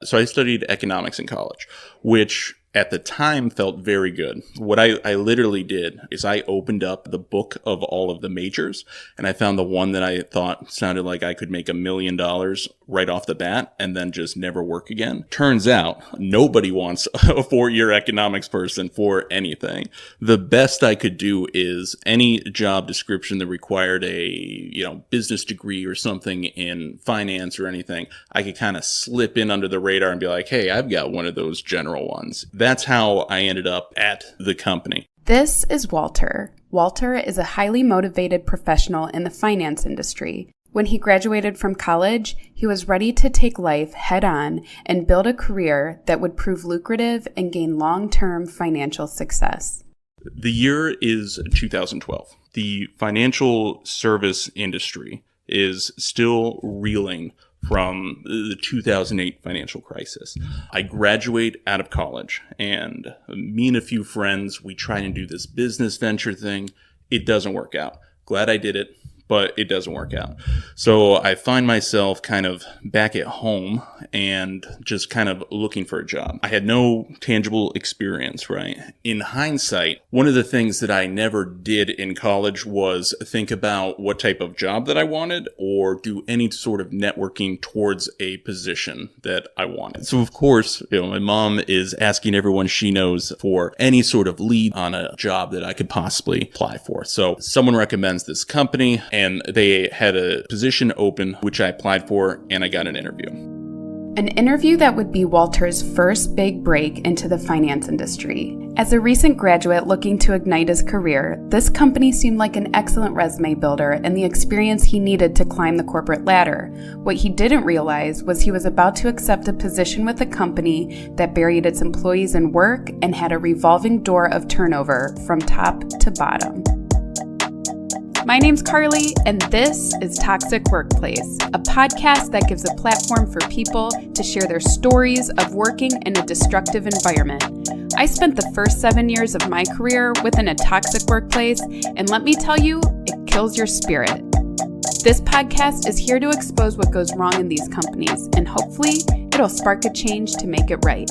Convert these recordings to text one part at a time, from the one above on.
So I studied economics in college, which at the time felt very good. What I literally did is I opened up the book of all of the majors, and I found the one that I thought sounded like I could make $1 million right off the bat and then just never work again. Turns out nobody wants a 4-year economics person for anything. The best I could do is any job description that required a, business degree or something in finance or anything, I could kind of slip in under the radar and be like, hey, I've got one of those general ones. That's how I ended up at the company. This is Walter. Walter is a highly motivated professional in the finance industry. When he graduated from college, he was ready to take life head on and build a career that would prove lucrative and gain long-term financial success. The year is 2012. The financial service industry is still reeling from the 2008 financial crisis. I graduate out of college, and me and a few friends, we try and do this business venture thing. It doesn't work out. Glad I did it, but it doesn't work out. So I find myself kind of back at home and just kind of looking for a job. I had no tangible experience, right? In hindsight, one of the things that I never did in college was think about what type of job that I wanted or do any sort of networking towards a position that I wanted. So of course, my mom is asking everyone she knows for any sort of lead on a job that I could possibly apply for. So someone recommends this company, and they had a position open, which I applied for, and I got an interview. An interview that would be Walter's first big break into the finance industry. As a recent graduate looking to ignite his career, this company seemed like an excellent resume builder and the experience he needed to climb the corporate ladder. What he didn't realize was he was about to accept a position with a company that buried its employees in work and had a revolving door of turnover from top to bottom. My name's Carly, and this is Toxic Workplace, a podcast that gives a platform for people to share their stories of working in a destructive environment. I spent the first 7 years of my career within a toxic workplace, and let me tell you, it kills your spirit. This podcast is here to expose what goes wrong in these companies, and hopefully, it'll spark a change to make it right.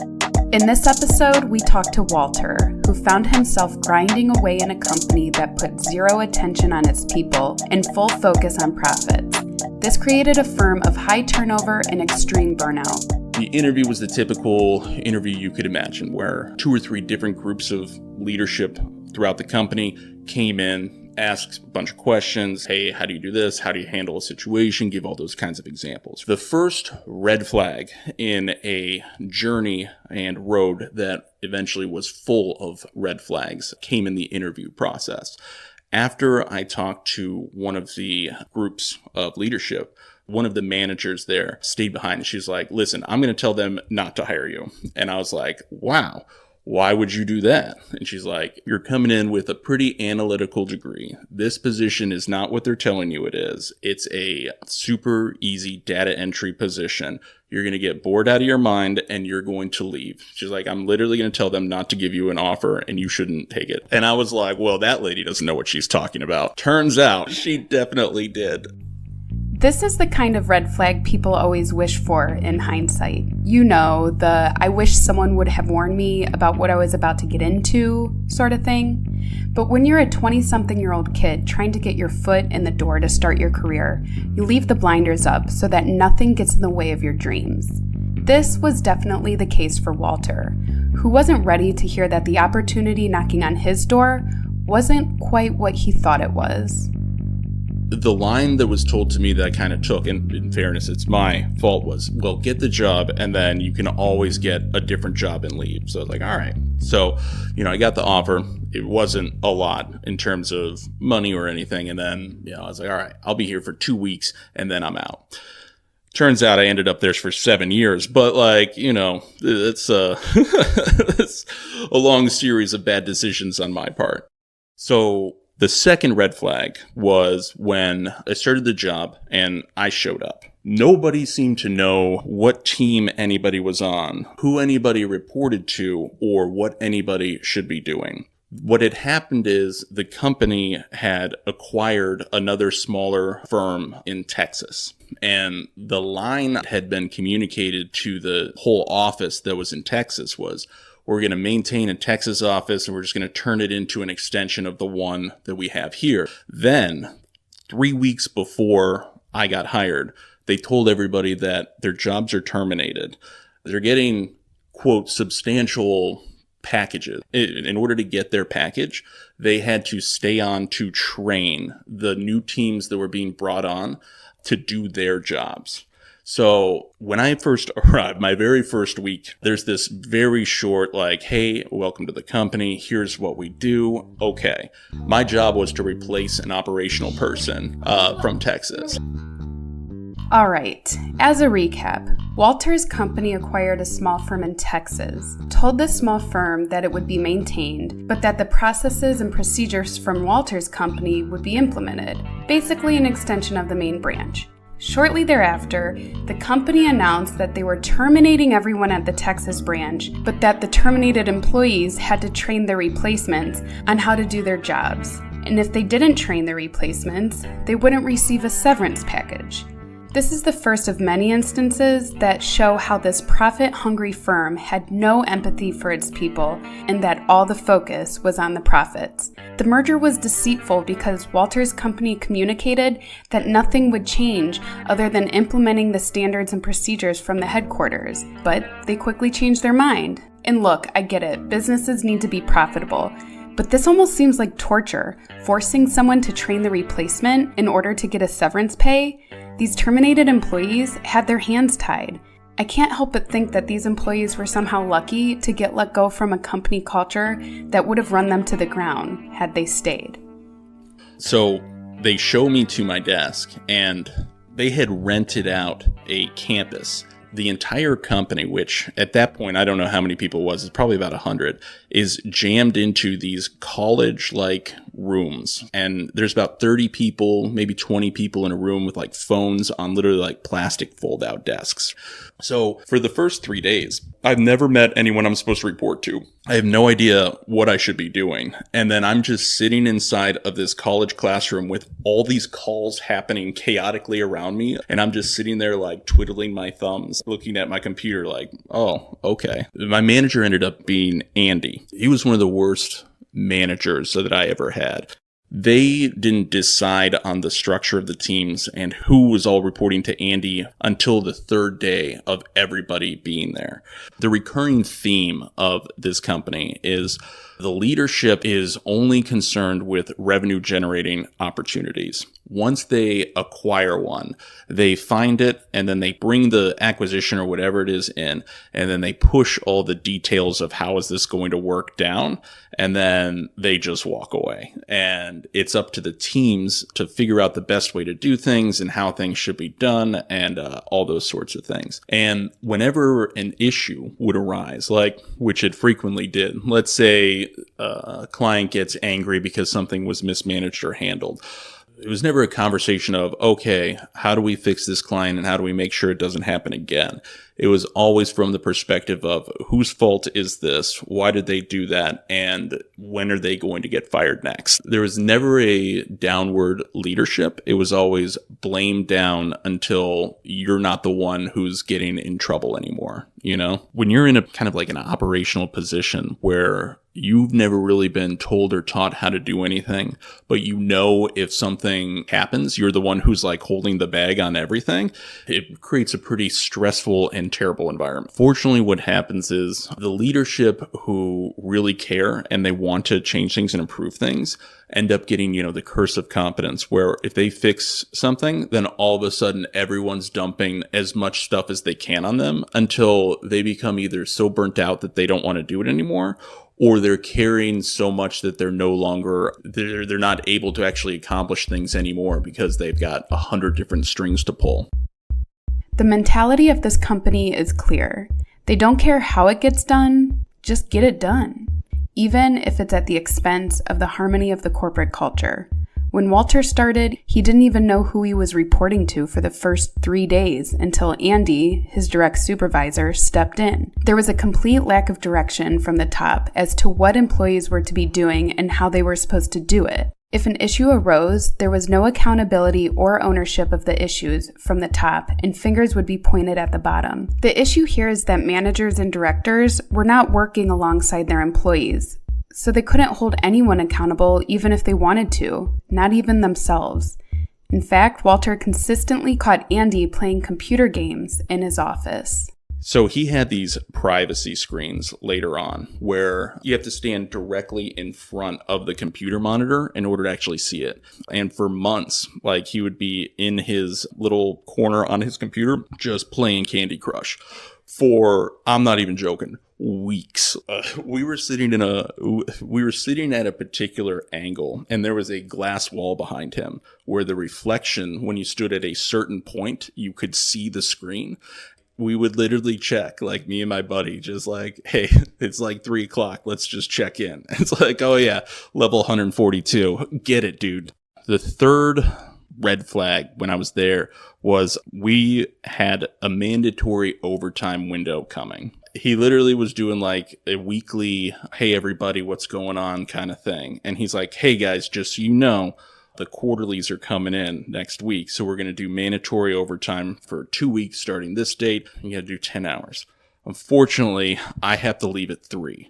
In this episode, we talk to Walter, who found himself grinding away in a company that put zero attention on its people and full focus on profits. This created a firm of high turnover and extreme burnout. The interview was the typical interview you could imagine, where 2 or 3 different groups of leadership throughout the company came in, asked a bunch of questions. Hey, how do you do this? How do you handle a situation? Give all those kinds of examples. The first red flag in a journey and road that eventually was full of red flags came in the interview process. After I talked to one of the groups of leadership, one of the managers there stayed behind, and she's like, listen, I'm going to tell them not to hire you. And I was like, wow. Why would you do that? And she's like, you're coming in with a pretty analytical degree. This position is not what they're telling you it is. It's a super easy data entry position. You're going to get bored out of your mind and you're going to leave. She's like, I'm literally going to tell them not to give you an offer and you shouldn't take it. And I was like, well, that lady doesn't know what she's talking about. Turns out she definitely did. This is the kind of red flag people always wish for in hindsight. You know, the I wish someone would have warned me about what I was about to get into sort of thing. But when you're a 20-something-year-old kid trying to get your foot in the door to start your career, you leave the blinders up so that nothing gets in the way of your dreams. This was definitely the case for Walter, who wasn't ready to hear that the opportunity knocking on his door wasn't quite what he thought it was. The line that was told to me that I kind of took, and in fairness, it's my fault, was, well, get the job and then you can always get a different job and leave. So I was like, all right. So, I got the offer. It wasn't a lot in terms of money or anything. And then, I was like, all right, I'll be here for 2 weeks and then I'm out. Turns out I ended up there for 7 years, but it's it's a long series of bad decisions on my part. So the second red flag was when I started the job and I showed up. Nobody seemed to know what team anybody was on, who anybody reported to, or what anybody should be doing. What had happened is the company had acquired another smaller firm in Texas. And the line that had been communicated to the whole office that was in Texas was, we're going to maintain a Texas office and we're just going to turn it into an extension of the one that we have here. Then, 3 weeks before I got hired, they told everybody that their jobs are terminated. They're getting, quote, substantial packages. In order to get their package, they had to stay on to train the new teams that were being brought on to do their jobs. So when I first arrived, my very first week, there's this very short, like, hey, welcome to the company. Here's what we do. Okay. My job was to replace an operational person from Texas. All right. As a recap, Walter's company acquired a small firm in Texas, told this small firm that it would be maintained, but that the processes and procedures from Walter's company would be implemented, basically an extension of the main branch. Shortly thereafter, the company announced that they were terminating everyone at the Texas branch, but that the terminated employees had to train their replacements on how to do their jobs. And if they didn't train their replacements, they wouldn't receive a severance package. This is the first of many instances that show how this profit-hungry firm had no empathy for its people and that all the focus was on the profits. The merger was deceitful because Walter's company communicated that nothing would change other than implementing the standards and procedures from the headquarters, but they quickly changed their mind. And look, I get it, businesses need to be profitable, but this almost seems like torture, forcing someone to train the replacement in order to get a severance pay. These terminated employees had their hands tied. I can't help but think that these employees were somehow lucky to get let go from a company culture that would have run them to the ground had they stayed. So they show me to my desk, and they had rented out a campus. The entire company, which at that point, I don't know how many people it was, it's probably about 100, is jammed into these college-like rooms. And there's about 30 people, maybe 20 people in a room with like phones on literally like plastic fold-out desks. So for the first 3 days, I've never met anyone I'm supposed to report to. I have no idea what I should be doing. And then I'm just sitting inside of this college classroom with all these calls happening chaotically around me. And I'm just sitting there like twiddling my thumbs, looking at my computer like, oh, okay. My manager ended up being Andy. He was one of the worst managers that I ever had. They didn't decide on the structure of the teams and who was all reporting to Andy until the third day of everybody being there. The recurring theme of this company is the leadership is only concerned with revenue generating opportunities. Once they acquire one, they find it and then they bring the acquisition or whatever it is in, and then they push all the details of how is this going to work down, and then they just walk away. And it's up to the teams to figure out the best way to do things and how things should be done and all those sorts of things. And whenever an issue would arise, like which it frequently did, let's say a client gets angry because something was mismanaged or handled. It was never a conversation of, okay, how do we fix this client and how do we make sure it doesn't happen again? It was always from the perspective of whose fault is this? Why did they do that? And when are they going to get fired next? There was never a downward leadership. It was always blame down until you're not the one who's getting in trouble anymore. You know, when you're in a kind of like an operational position where you've never really been told or taught how to do anything, but you know if something happens, you're the one who's like holding the bag on everything. It creates a pretty stressful and terrible environment. Fortunately, what happens is the leadership who really care and they want to change things and improve things end up getting, the curse of competence, where if they fix something, then all of a sudden everyone's dumping as much stuff as they can on them until they become either so burnt out that they don't want to do it anymore, or they're carrying so much that they're not able to actually accomplish things anymore because they've got 100 different strings to pull. The mentality of this company is clear. They don't care how it gets done, just get it done, even if it's at the expense of the harmony of the corporate culture. When Walter started, he didn't even know who he was reporting to for the first 3 days until Andy, his direct supervisor, stepped in. There was a complete lack of direction from the top as to what employees were to be doing and how they were supposed to do it. If an issue arose, there was no accountability or ownership of the issues from the top, and fingers would be pointed at the bottom. The issue here is that managers and directors were not working alongside their employees, so they couldn't hold anyone accountable even if they wanted to, not even themselves. In fact, Walter consistently caught Andy playing computer games in his office. So he had these privacy screens later on where you have to stand directly in front of the computer monitor in order to actually see it. And for months, like, he would be in his little corner on his computer just playing Candy Crush for, I'm not even joking, weeks. We were sitting at a particular angle, and there was a glass wall behind him where the reflection, when you stood at a certain point, you could see the screen. We would literally check, like, me and my buddy, just like, hey, it's like 3:00. Let's just check in. It's like, oh yeah, level 142. Get it, dude. The third red flag when I was there was we had a mandatory overtime window coming. He literally was doing like a weekly, hey, everybody, what's going on kind of thing. And he's like, hey, guys, just so you know, the quarterlies are coming in next week, so we're going to do mandatory overtime for 2 weeks starting this date. You got to do 10 hours. Unfortunately, I have to leave at 3.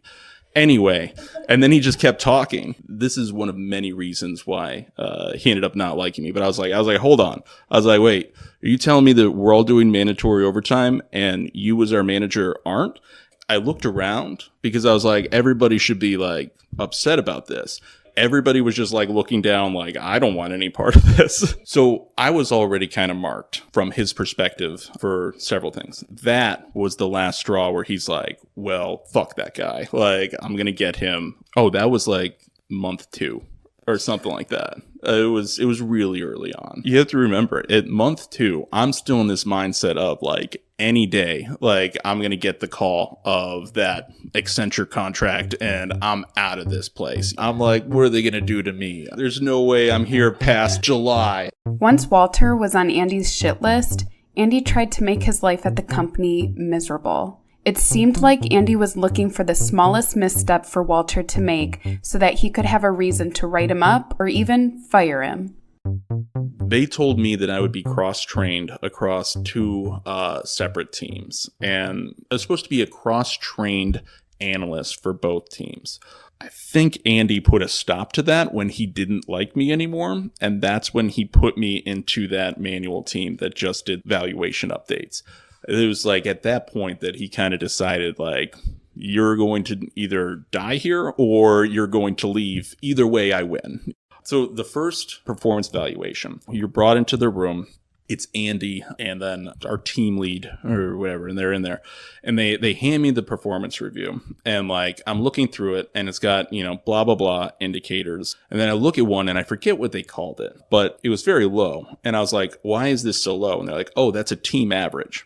Anyway, and then he just kept talking. This is one of many reasons why he ended up not liking me. But I was like, hold on. I was like, wait, are you telling me that we're all doing mandatory overtime and you as our manager aren't? I looked around because I was like, everybody should be like upset about this. Everybody was just like looking down like, I don't want any part of this. So I was already kind of marked from his perspective for several things. That was the last straw where he's like, well, fuck that guy. Like, I'm going to get him. Oh, that was like month 2 or something like that. It was really early on. You have to remember, at month 2, I'm still in this mindset of like, any day, like, I'm going to get the call of that Accenture contract and I'm out of this place. I'm like, what are they going to do to me? There's no way I'm here past July. Once Walter was on Andy's shit list, Andy tried to make his life at the company miserable. It seemed like Andy was looking for the smallest misstep for Walter to make so that he could have a reason to write him up or even fire him. They told me that I would be cross-trained across 2 separate teams, and I was supposed to be a cross-trained analyst for both teams. I think Andy put a stop to that when he didn't like me anymore, and that's when he put me into that manual team that just did valuation updates. It was like at that point that he kind of decided, like, you're going to either die here or you're going to leave. Either way, I win. So the first performance evaluation, you're brought into the room. It's Andy and then our team lead or whatever, and they're in there. And they hand me the performance review. And like, I'm looking through it and it's got, blah, blah, blah indicators. And then I look at one and I forget what they called it, but it was very low. And I was like, why is this so low? And they're like, oh, that's a team average.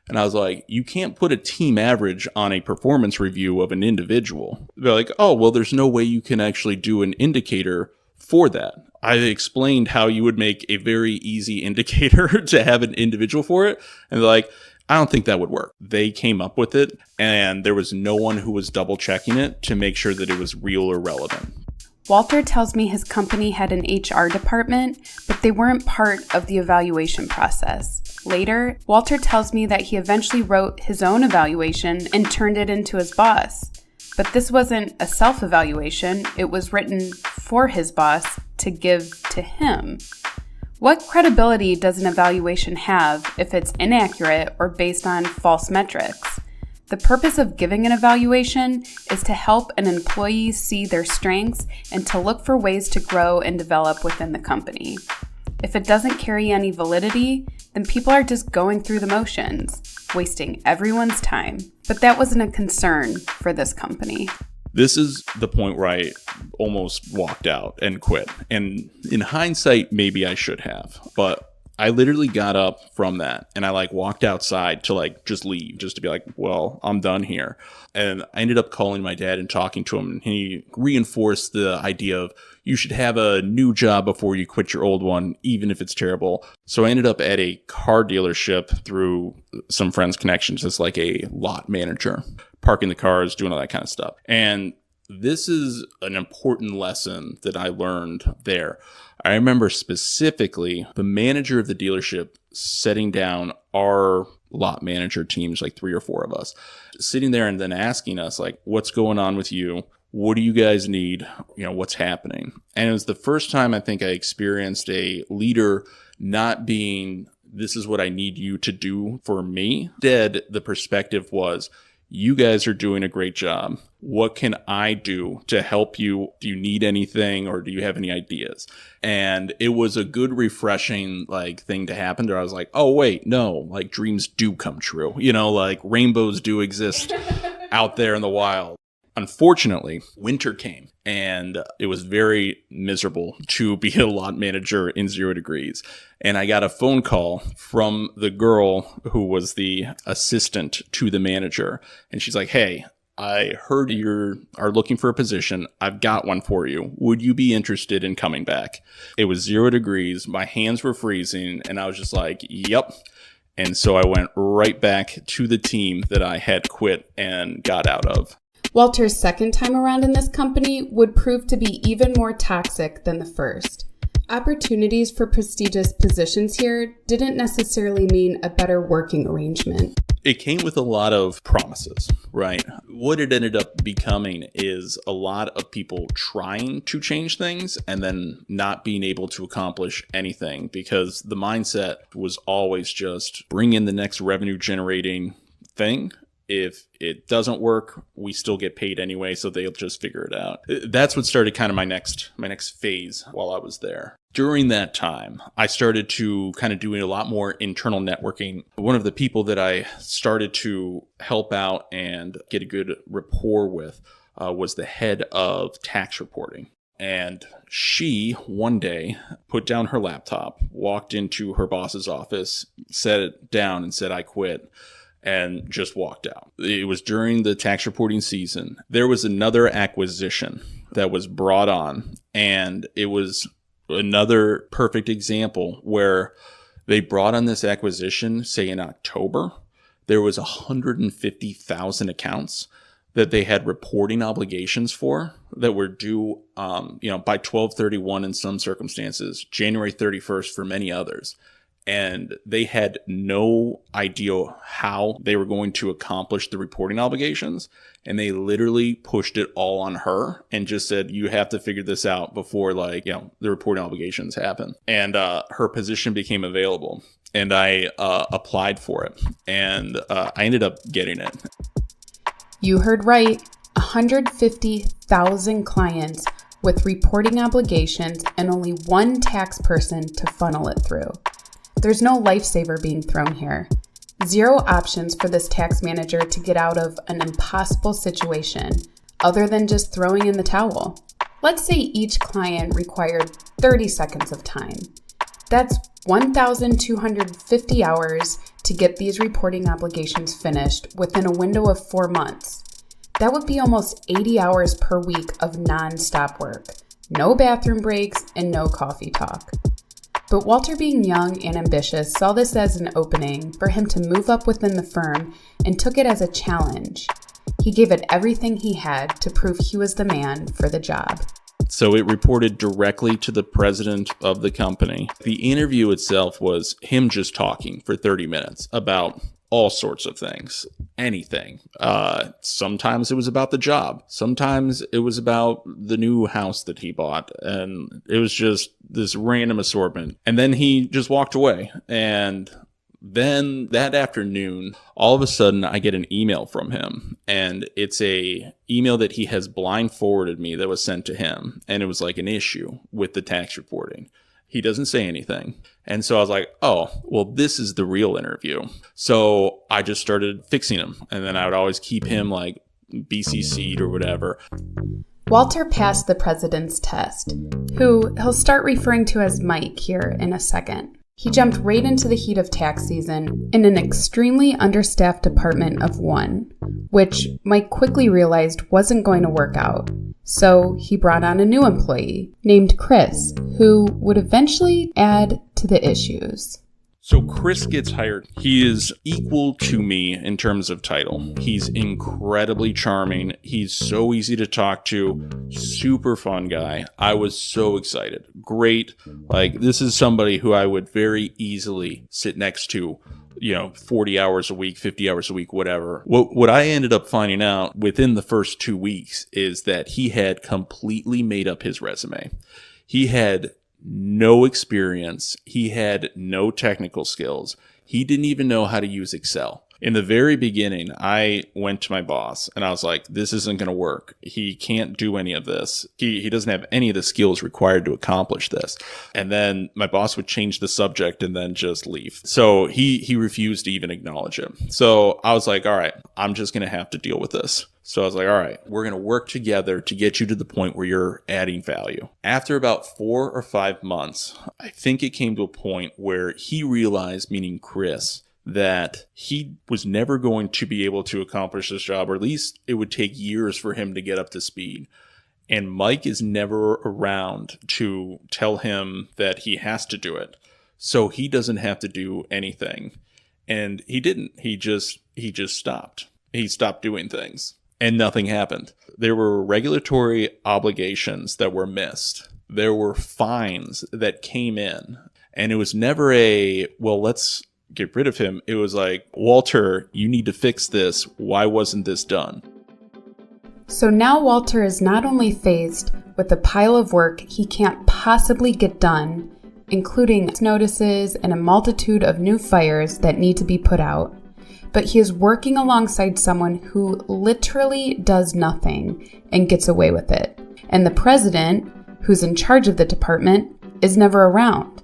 And I was like, you can't put a team average on a performance review of an individual. They're like, oh, well, there's no way you can actually do an indicator for that. I explained how you would make a very easy indicator to have an individual for it. And they're like, I don't think that would work. They came up with it, and there was no one who was double checking it to make sure that it was real or relevant. Walter tells me his company had an HR department, but they weren't part of the evaluation process. Later, Walter tells me that he eventually wrote his own evaluation and turned it into his boss. But this wasn't a self-evaluation, it was written for his boss to give to him. What credibility does an evaluation have if it's inaccurate or based on false metrics? The purpose of giving an evaluation is to help an employee see their strengths and to look for ways to grow and develop within the company. If it doesn't carry any validity, then people are just going through the motions, wasting everyone's time. But that wasn't a concern for this company. This is the point where I almost walked out and quit. And in hindsight, maybe I should have. But I literally got up from that and I walked outside to just leave, just to be well, I'm done here. And I ended up calling my dad and talking to him, and he reinforced the idea of you should have a new job before you quit your old one, even if it's terrible. So I ended up at a car dealership through some friends' connections as a lot manager, parking the cars, doing all that kind of stuff. And this is an important lesson that I learned there. I remember specifically the manager of the dealership setting down our lot manager teams, 3 or 4 of us, sitting there and then asking us, what's going on with you? What do you guys need? What's happening? And it was the first time I think I experienced a leader not being, this is what I need you to do for me. Instead, the perspective was, you guys are doing a great job. What can I do to help you? Do you need anything, or do you have any ideas? And it was a good, refreshing thing to happen there. I was like, oh, wait, no, dreams do come true. Rainbows do exist out there in the wild. Unfortunately, winter came, and it was very miserable to be a lot manager in 0 degrees. And I got a phone call from the girl who was the assistant to the manager. And she's like, hey, I heard you are looking for a position. I've got one for you. Would you be interested in coming back? It was 0 degrees. My hands were freezing, and I was just like, yep. And so I went right back to the team that I had quit and got out of. Walter's second time around in this company would prove to be even more toxic than the first. Opportunities for prestigious positions here didn't necessarily mean a better working arrangement. It came with a lot of promises, right? What it ended up becoming is a lot of people trying to change things and then not being able to accomplish anything, because the mindset was always just bring in the next revenue generating thing. If it doesn't work, we still get paid anyway, so they'll just figure it out. That's what started kind of my next phase while I was there. During that time, I started to kind of doing a lot more internal networking. One of the people that I started to help out and get a good rapport with was the head of tax reporting. And she, one day, put down her laptop, walked into her boss's office, set it down and said, I quit. And just walked out. It was during the tax reporting season. There was another acquisition that was brought on, and it was another perfect example where they brought on this acquisition, say in October. There was 150,000 accounts that they had reporting obligations for that were due, by 12/31 in some circumstances, January 31st for many others. And they had no idea how they were going to accomplish the reporting obligations. And they literally pushed it all on her and just said, you have to figure this out before the reporting obligations happen. And her position became available. And I applied for it. And I ended up getting it. You heard right. 150,000 clients with reporting obligations and only one tax person to funnel it through. There's no lifesaver being thrown here. 0 options for this tax manager to get out of an impossible situation other than just throwing in the towel. Let's say each client required 30 seconds of time. That's 1,250 hours to get these reporting obligations finished within a window of 4 months. That would be almost 80 hours per week of non-stop work, no bathroom breaks, and no coffee talk. But Walter, being young and ambitious, saw this as an opening for him to move up within the firm and took it as a challenge. He gave it everything he had to prove he was the man for the job. So it reported directly to the president of the company. The interview itself was him just talking for 30 minutes about all sorts of things, anything. Sometimes it was about the job. Sometimes it was about the new house that he bought. And it was just this random assortment. And then he just walked away. And then that afternoon, all of a sudden, I get an email from him. And it's a email that he has blind forwarded me that was sent to him. And it was like an issue with the tax reporting. He doesn't say anything. And so I was like, oh, well, this is the real interview. So I just started fixing him. And then I would always keep him BCC'd or whatever. Walter passed the president's test, who he'll start referring to as Mike here in a second. He jumped right into the heat of tax season in an extremely understaffed department of one, which Mike quickly realized wasn't going to work out. So he brought on a new employee named Chris, who would eventually add to the issues. So Chris gets hired. He is equal to me in terms of title. He's incredibly charming. He's so easy to talk to. Super fun guy. I was so excited. Great. Like, this is somebody who I would very easily sit next to, 40 hours a week, 50 hours a week, whatever. What I ended up finding out within the first 2 weeks is that he had completely made up his resume. He had no experience. He had no technical skills. He didn't even know how to use Excel. In the very beginning, I went to my boss and I was like, this isn't going to work. He can't do any of this. He doesn't have any of the skills required to accomplish this. And then my boss would change the subject and then just leave. So he refused to even acknowledge it. So I was like, all right, I'm just going to have to deal with this. So I was like, all right, we're going to work together to get you to the point where you're adding value. After about 4 or 5 months, I think it came to a point where he realized, meaning Chris, that he was never going to be able to accomplish this job, or at least it would take years for him to get up to speed. And Mike is never around to tell him that he has to do it. So he doesn't have to do anything. And he didn't. He just stopped. He stopped doing things. And nothing happened. There were regulatory obligations that were missed. There were fines that came in. And it was never let's get rid of him. It was like, Walter, you need to fix this. Why wasn't this done? So now Walter is not only faced with a pile of work he can't possibly get done, including notices and a multitude of new fires that need to be put out, but he is working alongside someone who literally does nothing and gets away with it. And the president, who's in charge of the department, is never around.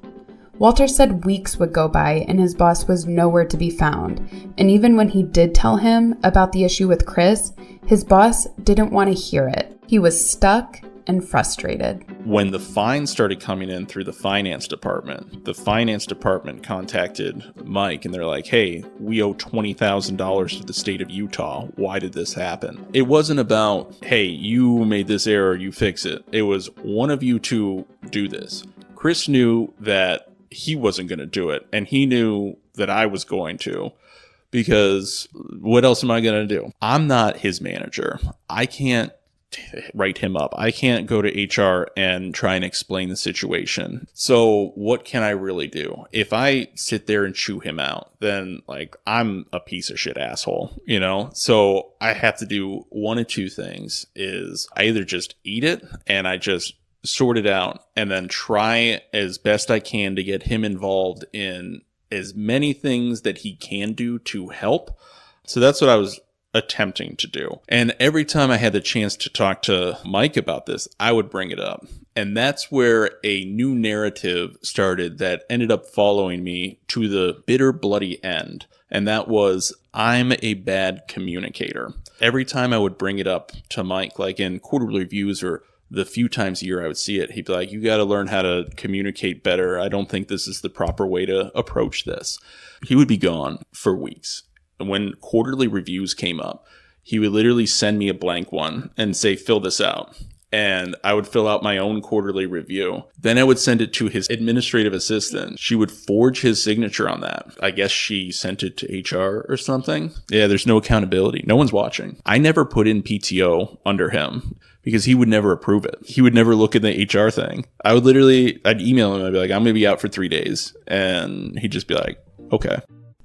Walter said weeks would go by and his boss was nowhere to be found. And even when he did tell him about the issue with Chris, his boss didn't want to hear it. He was stuck and frustrated. When the fines started coming in through the finance department contacted Mike and they're like, hey, we owe $20,000 to the state of Utah. Why did this happen? It wasn't about, hey, you made this error, you fix it. It was one of you two do this. Chris knew that he wasn't going to do it, and he knew that I was going to, because what else am I going to do? I'm not his manager. I can't write him up. I can't go to HR and try and explain the situation. So what can I really do? If I sit there and chew him out, then I'm a piece of shit asshole, So I have to do one of two things. Is I either just eat it and I just sort it out and then try as best I can to get him involved in as many things that he can do to help. So that's what I was attempting to do. And every time I had the chance to talk to Mike about this, I would bring it up. And that's where a new narrative started that ended up following me to the bitter, bloody end. And that was, I'm a bad communicator. Every time I would bring it up to Mike, like in quarterly reviews or the few times a year I would see it, he'd be like, you got to learn how to communicate better. I don't think this is the proper way to approach this. He would be gone for weeks. And when quarterly reviews came up, he would literally send me a blank one and say, fill this out. And I would fill out my own quarterly review. Then I would send it to his administrative assistant. She would forge his signature on that. I guess she sent it to HR or something. Yeah, there's no accountability. No one's watching. I never put in PTO under him because he would never approve it. He would never look at the HR thing. I'd email him. I'd be like, I'm going to be out for 3 days. And he'd just be like, okay.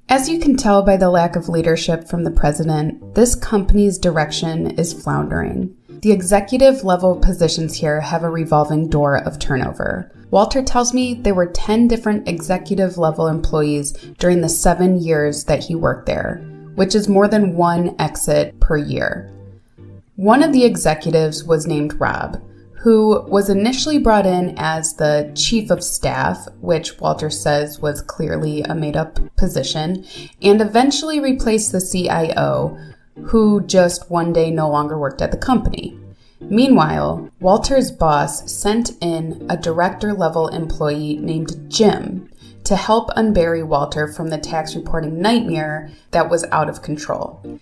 As you can tell by the lack of leadership from the president, this company's direction is floundering. The executive level positions here have a revolving door of turnover. Walter tells me there were 10 different executive level employees during the 7 years that he worked there, which is more than one exit per year. One of the executives was named Rob, who was initially brought in as the chief of staff, which Walter says was clearly a made-up position, and eventually replaced the CIO, who just one day no longer worked at the company. Meanwhile, Walter's boss sent in a director-level employee named Jim to help unbury Walter from the tax reporting nightmare that was out of control.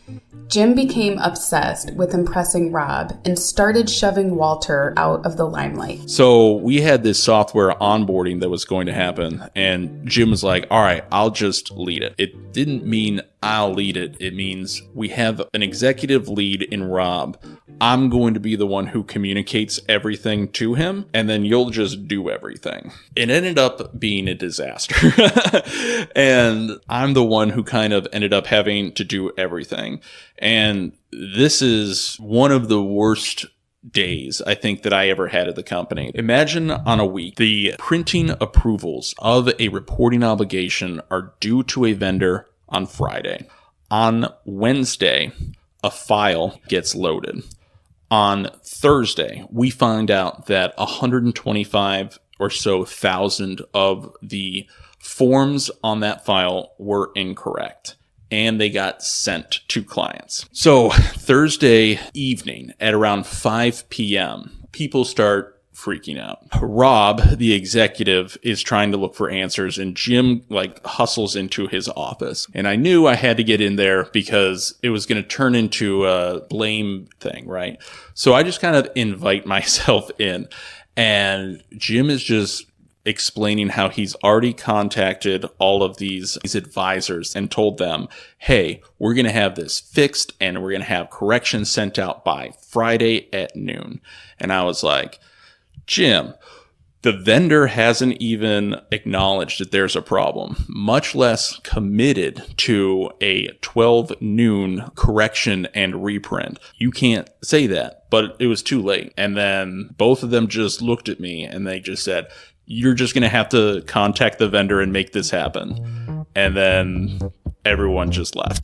Jim became obsessed with impressing Rob and started shoving Walter out of the limelight. So we had this software onboarding that was going to happen, and Jim was like, all right, I'll just lead it. It didn't mean I'll lead it. It means we have an executive lead in Rob. I'm going to be the one who communicates everything to him, and then you'll just do everything. It ended up being a disaster. And I'm the one who kind of ended up having to do everything. And this is one of the worst days I think that I ever had at the company. Imagine on a week, the printing approvals of a reporting obligation are due to a vendor on Friday. On Wednesday, a file gets loaded. On Thursday, we find out that 125 or so thousand of the forms on that file were incorrect, and they got sent to clients. So Thursday evening at around 5 p.m., people start freaking out. Rob, the executive, is trying to look for answers, and Jim hustles into his office. And I knew I had to get in there because it was going to turn into a blame thing, right? So I just kind of invite myself in, and Jim is just explaining how he's already contacted all of these advisors and told them, hey, we're going to have this fixed and we're going to have corrections sent out by Friday at noon. And I was like, Jim, the vendor hasn't even acknowledged that there's a problem, much less committed to a 12 noon correction and reprint. You can't say that, but it was too late. And then both of them just looked at me and they just said, you're just going to have to contact the vendor and make this happen. And then everyone just left.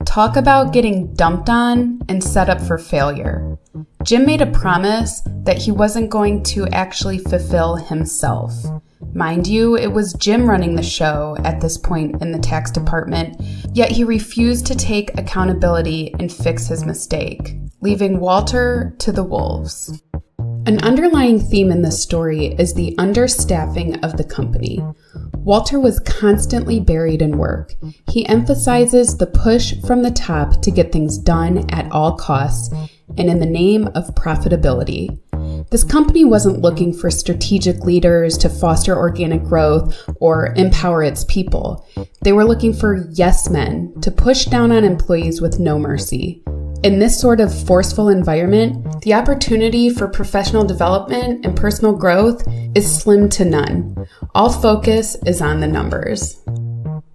Talk about getting dumped on and set up for failure. Jim made a promise that he wasn't going to actually fulfill himself. Mind you, it was Jim running the show at this point in the tax department, yet he refused to take accountability and fix his mistake, leaving Walter to the wolves. An underlying theme in this story is the understaffing of the company. Walter was constantly buried in work. He emphasizes the push from the top to get things done at all costs and in the name of profitability. This company wasn't looking for strategic leaders to foster organic growth or empower its people. They were looking for yes men to push down on employees with no mercy. In this sort of forceful environment, the opportunity for professional development and personal growth is slim to none. All focus is on the numbers.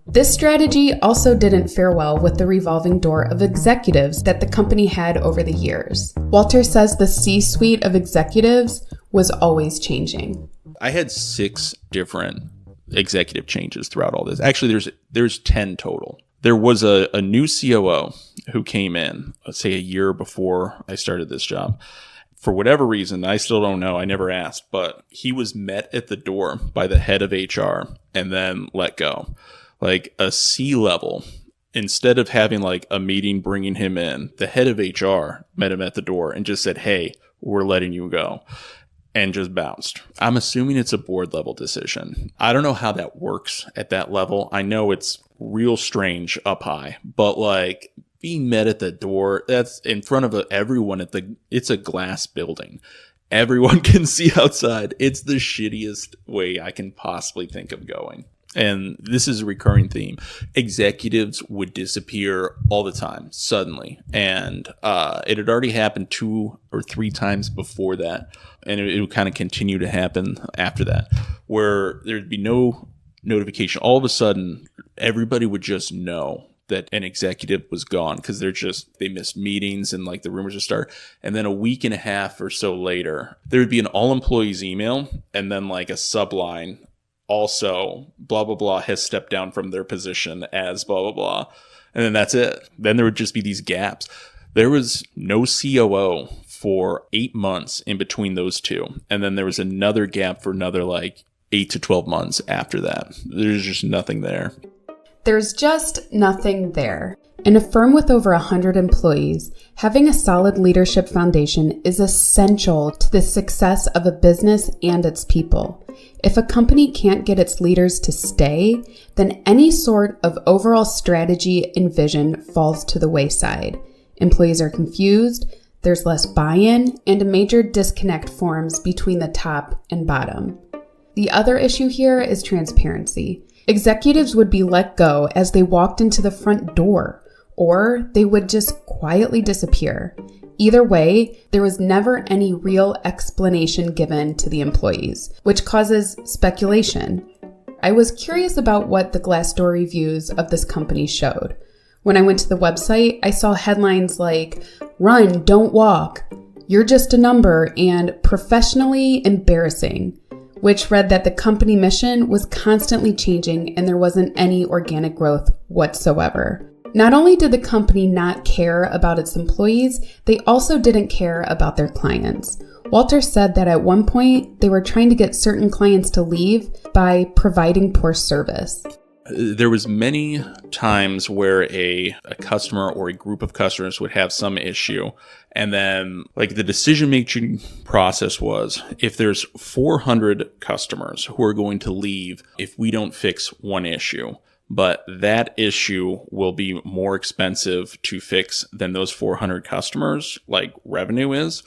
This strategy also didn't fare well with the revolving door of executives that the company had over the years. Walter says the C-suite of executives was always changing. I had 6 different executive changes throughout all this. Actually, there's 10 total. There was a new COO who came in, let's say a year before I started this job. For whatever reason, I still don't know, I never asked, but he was met at the door by the head of HR and then let go. Like a C-level, instead of having a meeting bringing him in, the head of HR met him at the door and just said, hey, we're letting you go. And just bounced. I'm assuming it's a board level decision. I don't know how that works at that level. I know it's real strange up high, but being met at the door, that's in front of everyone it's a glass building. Everyone can see outside. It's the shittiest way I can possibly think of going. And this is a recurring theme. Executives would disappear all the time, suddenly. And it had already happened 2 or 3 times before that. And it would kind of continue to happen after that, where there'd be no notification. All of a sudden, everybody would just know that an executive was gone because they missed meetings and the rumors would start. And then a week and a half or so later, there would be an all employees email and then a subline. Also, blah, blah, blah has stepped down from their position as blah, blah, blah. And then that's it. Then there would just be these gaps. There was no COO for 8 months in between those two. And then there was another gap for another 8 to 12 months after that. There's just nothing there. There's just nothing there. In a firm with over 100 employees, having a solid leadership foundation is essential to the success of a business and its people. If a company can't get its leaders to stay, then any sort of overall strategy and vision falls to the wayside. Employees are confused, there's less buy-in, and a major disconnect forms between the top and bottom. The other issue here is transparency. Executives would be let go as they walked into the front door, or they would just quietly disappear. Either way, there was never any real explanation given to the employees, which causes speculation. I was curious about what the Glassdoor reviews of this company showed. When I went to the website, I saw headlines like, "Run, don't walk," "You're just a number," and "Professionally embarrassing," which read that the company mission was constantly changing and there wasn't any organic growth whatsoever. Not only did the company not care about its employees, they also didn't care about their clients. Walter said that at one point, they were trying to get certain clients to leave by providing poor service. There was many times where a customer or a group of customers would have some issue. And then like the decision-making process was, if there's 400 customers who are going to leave if we don't fix one issue, but that issue will be more expensive to fix than those 400 customers, like revenue is,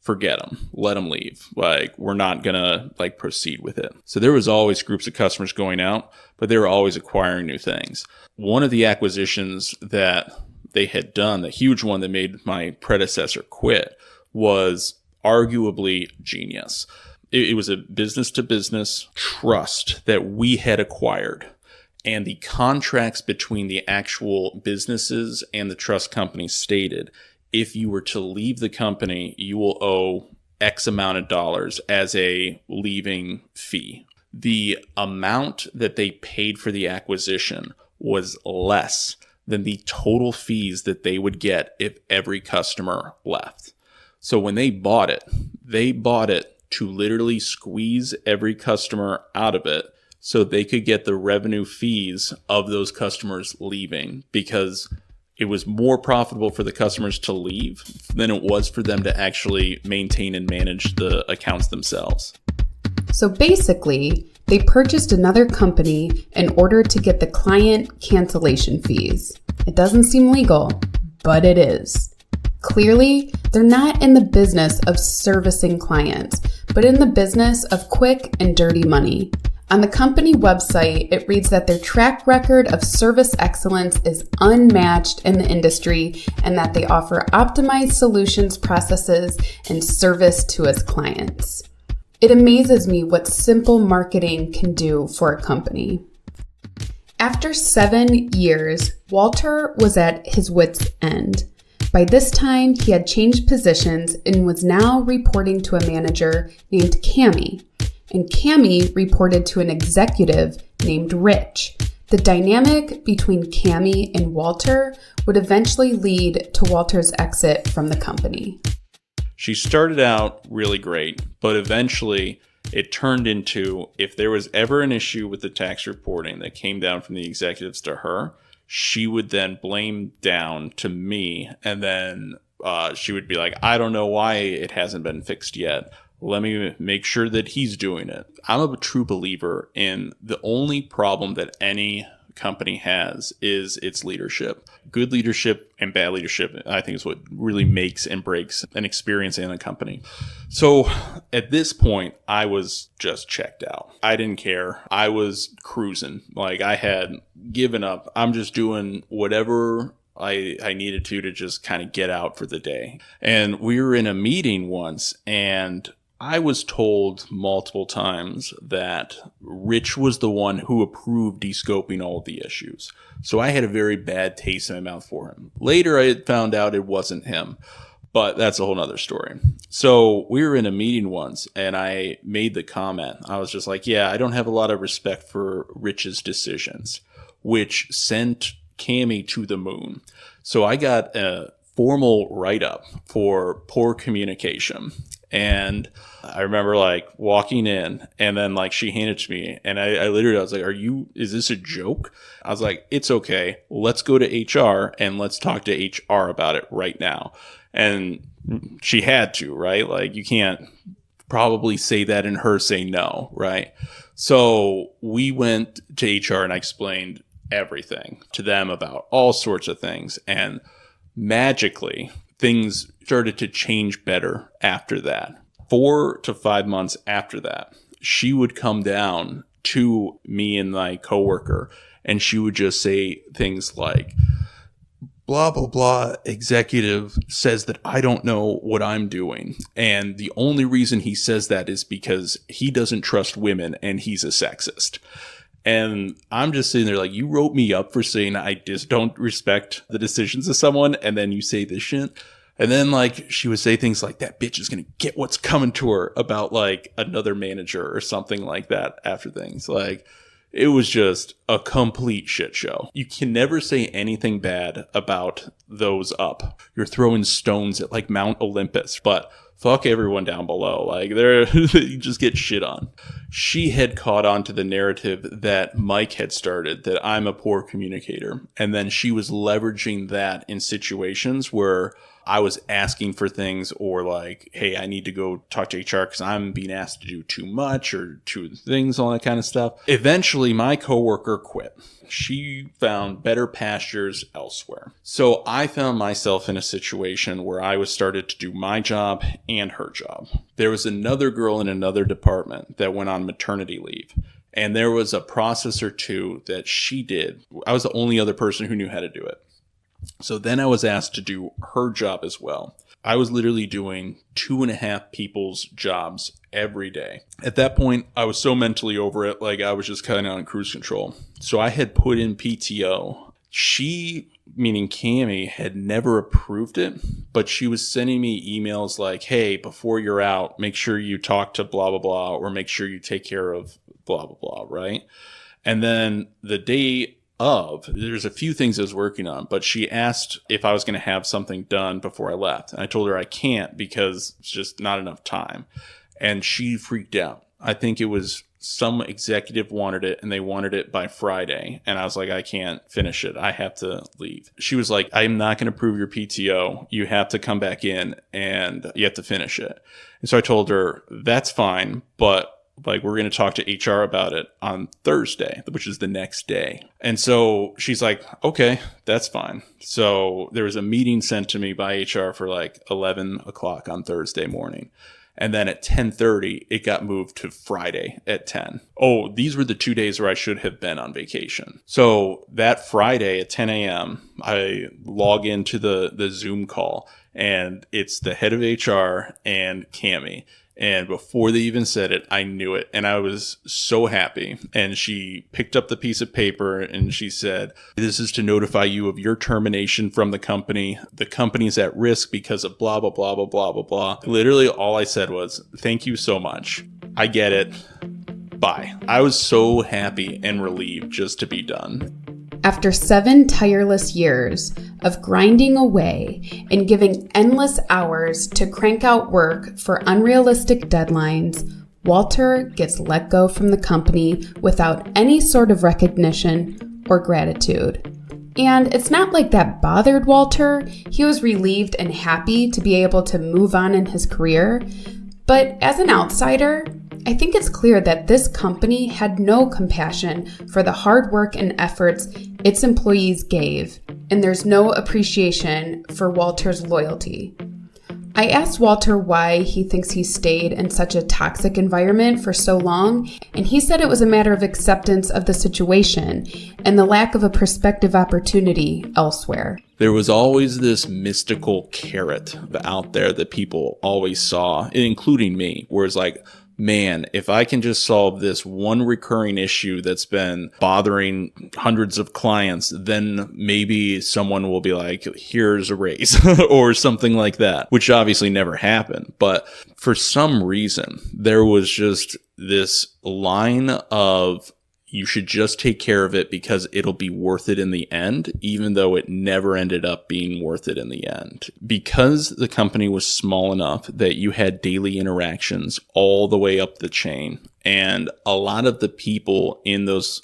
forget them, let them leave. Like, we're not gonna like proceed with it. So there was always groups of customers going out, but they were always acquiring new things. One of the acquisitions that they had done, the huge one that made my predecessor quit, was arguably genius. It was a business to business trust that we had acquired. And the contracts between the actual businesses and the trust company stated, if you were to leave the company, you will owe X amount of dollars as a leaving fee. The amount that they paid for the acquisition was less than the total fees that they would get if every customer left. So when they bought it to literally squeeze every customer out of it, so they could get the revenue fees of those customers leaving, because it was more profitable for the customers to leave than it was for them to actually maintain and manage the accounts themselves. So basically, they purchased another company in order to get the client cancellation fees. It doesn't seem legal, but it is. Clearly, they're not in the business of servicing clients, but in the business of quick and dirty money. On the company website, it reads that their track record of service excellence is unmatched in the industry and that they offer optimized solutions, processes, and service to its clients. It amazes me what simple marketing can do for a company. After 7 years, Walter was at his wit's end. By this time, he had changed positions and was now reporting to a manager named Cami. And Cami reported to an executive named Rich. The dynamic between Cami and Walter would eventually lead to Walter's exit from the company. She started out really great, but eventually it turned into, if there was ever an issue with the tax reporting that came down from the executives to her, she would then blame down to me, and then she would be like, I don't know why it hasn't been fixed yet. Let me make sure that he's doing it. I'm a true believer in the only problem that any company has is its leadership. Good leadership and bad leadership, I think, is what really makes and breaks an experience in a company. So at this point, I was just checked out. I didn't care. I was cruising. Like, I had given up. I'm just doing whatever I needed to just kind of get out for the day. And we were in a meeting once, and I was told multiple times that Rich was the one who approved descoping all of the issues. So I had a very bad taste in my mouth for him. Later, I had found out it wasn't him, but that's a whole nother story. So we were in a meeting once, and I made the comment. I was just like, yeah, I don't have a lot of respect for Rich's decisions, which sent Cami to the moon. So I got a formal write-up for poor communication. And I remember like walking in, and then like she handed it to me, and I literally, I was like, is this a joke? I was like, it's okay. Let's go to HR and let's talk to HR about it right now. And she had to, right? Like you can't probably say that and her say no, right? So we went to HR and I explained everything to them about all sorts of things. And magically, things started to change better after that. 4 to 5 months after that, she would come down to me and my coworker, and she would just say things like, blah, blah, blah, executive says that I don't know what I'm doing. And the only reason he says that is because he doesn't trust women and he's a sexist. And I'm just sitting there like, you wrote me up for saying I just don't respect the decisions of someone, and then you say this shit. And then like she would say things like, that bitch is going to get what's coming to her about like another manager or something like that after things. Like it was just a complete shit show. You can never say anything bad about those up. You're throwing stones at like Mount Olympus, but fuck everyone down below. Like you just get shit on. She had caught on to the narrative that Mike had started, that I'm a poor communicator. And then she was leveraging that in situations where I was asking for things, or like, hey, I need to go talk to HR because I'm being asked to do too much or too things, all that kind of stuff. Eventually, my coworker quit. She found better pastures elsewhere. So I found myself in a situation where I was started to do my job and her job. There was another girl in another department that went on maternity leave. And there was a process or two that she did. I was the only other person who knew how to do it. So then I was asked to do her job as well. I was literally doing 2.5 people's jobs every day. At that point, I was so mentally over it, like I was just kind of on cruise control. So I had put in PTO. She, meaning Cammie, had never approved it, but she was sending me emails like, hey, before you're out, make sure you talk to blah, blah, blah, or make sure you take care of blah, blah, blah, right? And then the day there's a few things I was working on, but she asked if I was going to have something done before I left. And I told her I can't because it's just not enough time. And she freaked out. I think it was some executive wanted it and they wanted it by Friday. And I was like, I can't finish it. I have to leave. She was like, I'm not going to approve your PTO. You have to come back in and you have to finish it. And so I told her, that's fine, but like, we're going to talk to HR about it on Thursday, which is the next day. And so she's like, okay, that's fine. So there was a meeting sent to me by HR for like 11 o'clock on Thursday morning. And then at 10:30, it got moved to Friday at 10. Oh, these were the 2 days where I should have been on vacation. So that Friday at 10 a.m., I log into the Zoom call, and it's the head of HR and Cammie. And before they even said it, I knew it. And I was so happy. And she picked up the piece of paper and she said, this is to notify you of your termination from the company. The company's at risk because of blah, blah, blah, blah, blah, blah, blah. Literally all I said was, thank you so much. I get it. Bye. I was so happy and relieved just to be done. After 7 tireless years of grinding away and giving endless hours to crank out work for unrealistic deadlines, Walter gets let go from the company without any sort of recognition or gratitude. And it's not like that bothered Walter. He was relieved and happy to be able to move on in his career. But as an outsider, I think it's clear that this company had no compassion for the hard work and efforts its employees gave, and there's no appreciation for Walter's loyalty. I asked Walter why he thinks he stayed in such a toxic environment for so long, and he said it was a matter of acceptance of the situation and the lack of a prospective opportunity elsewhere. There was always this mystical carrot out there that people always saw, including me, where it's like, man, if I can just solve this one recurring issue that's been bothering hundreds of clients, then maybe someone will be like, here's a raise or something like that, which obviously never happened. But for some reason, there was just this line of, you should just take care of it because it'll be worth it in the end, even though it never ended up being worth it in the end. Because the company was small enough that you had daily interactions all the way up the chain. And a lot of the people in those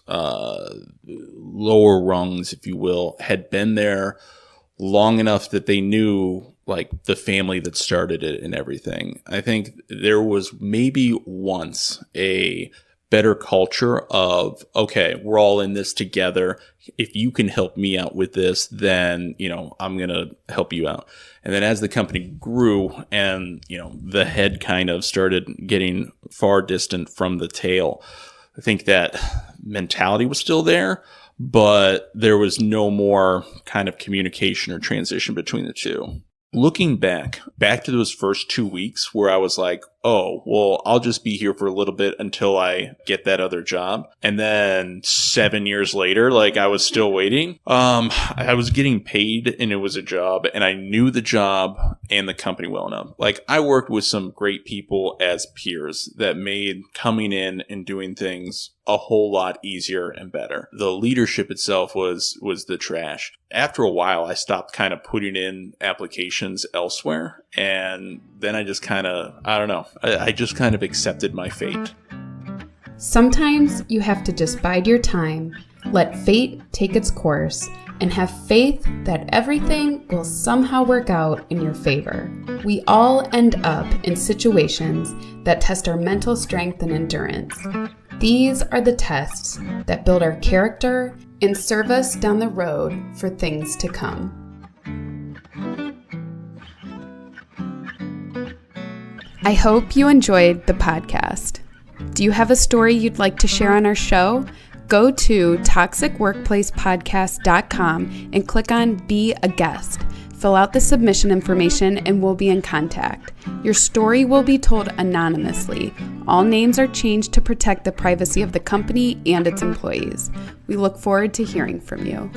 lower rungs, if you will, had been there long enough that they knew like the family that started it and everything. I think there was maybe once a better culture of, okay, we're all in this together. If you can help me out with this, then, I'm going to help you out. And then as the company grew and, the head kind of started getting far distant from the tail, I think that mentality was still there, but there was no more kind of communication or transition between the two. Looking back to those first 2 weeks where I was like, oh, well, I'll just be here for a little bit until I get that other job. And then 7 years later, like I was still waiting. I was getting paid and it was a job and I knew the job and the company well enough. Like I worked with some great people as peers that made coming in and doing things a whole lot easier and better. The leadership itself was the trash. After a while, I stopped kind of putting in applications elsewhere. And then I just kind of, I just kind of accepted my fate. Sometimes you have to just bide your time, let fate take its course, and have faith that everything will somehow work out in your favor. We all end up in situations that test our mental strength and endurance. These are the tests that build our character and serve us down the road for things to come. I hope you enjoyed the podcast. Do you have a story you'd like to share on our show? Go to toxicworkplacepodcast.com and click on Be a Guest. Fill out the submission information and we'll be in contact. Your story will be told anonymously. All names are changed to protect the privacy of the company and its employees. We look forward to hearing from you.